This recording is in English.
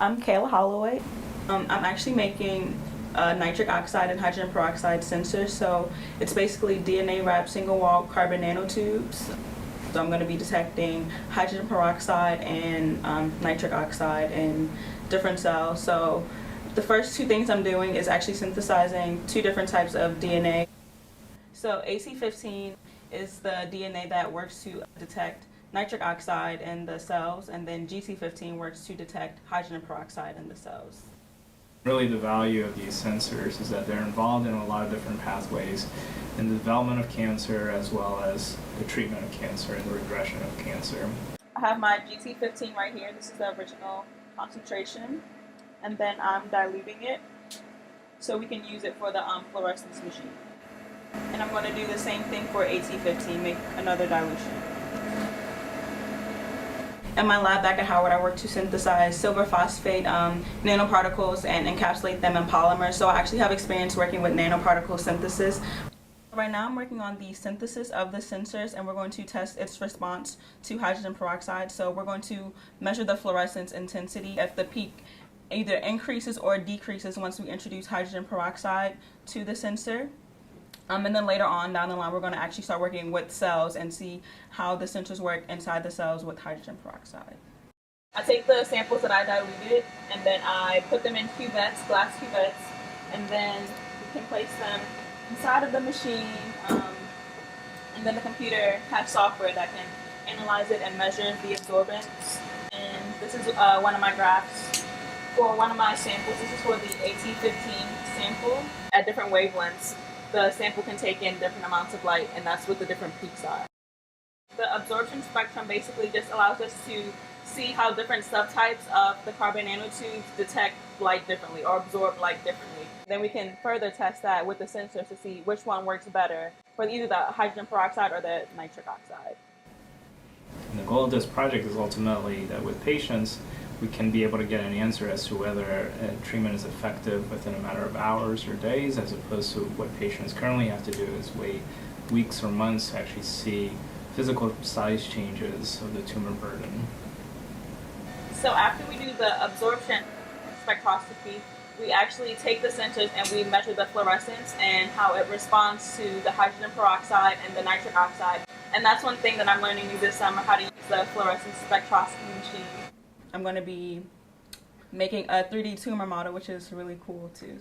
I'm Kayla Holloway. I'm actually making nitric oxide and hydrogen peroxide sensors. So it's basically DNA wrapped single wall carbon nanotubes. So I'm going to be detecting hydrogen peroxide and nitric oxide in different cells. So the first two things I'm doing is actually synthesizing two different types of DNA. So AC15 is the DNA that works to detect nitric oxide in the cells, and then GC15 works to detect hydrogen peroxide in the cells. Really, the value of these sensors is that they're involved in a lot of different pathways in the development of cancer as well as the treatment of cancer and the regression of cancer. I have my GC15 right here. This is the original concentration, and then I'm diluting it so we can use it for the fluorescence machine. And I'm going to do the same thing for AT15, make another dilution. In my lab back at Howard, I work to synthesize silver phosphate nanoparticles and encapsulate them in polymers. So I actually have experience working with nanoparticle synthesis. Right now I'm working on the synthesis of the sensors, and we're going to test its response to hydrogen peroxide. So we're going to measure the fluorescence intensity if the peak either increases or decreases once we introduce hydrogen peroxide to the sensor. And then later on down the line, we're going to actually start working with cells and see how the sensors work inside the cells with hydrogen peroxide. I take the samples that I diluted, and then I put them in cuvettes, glass cuvettes, and then we can place them inside of the machine, and then the computer has software that can analyze it and measure the absorbance. And this is one of my graphs for one of my samples. This is for the AT15 sample at different wavelengths. The sample can take in different amounts of light, and that's what the different peaks are. The absorption spectrum basically just allows us to see how different subtypes of the carbon nanotubes detect light differently or absorb light differently. Then we can further test that with the sensors to see which one works better for either the hydrogen peroxide or the nitric oxide. And the goal of this project is ultimately that with patients, we can be able to get an answer as to whether a treatment is effective within a matter of hours or days, as opposed to what patients currently have to do is wait weeks or months to actually see physical size changes of the tumor burden. So after we do the absorption spectroscopy, we actually take the sensors and we measure the fluorescence and how it responds to the hydrogen peroxide and the nitric oxide. And that's one thing that I'm learning this summer, how to use the fluorescence spectroscopy machine. I'm going to be making a 3D tumor model, which is really cool too.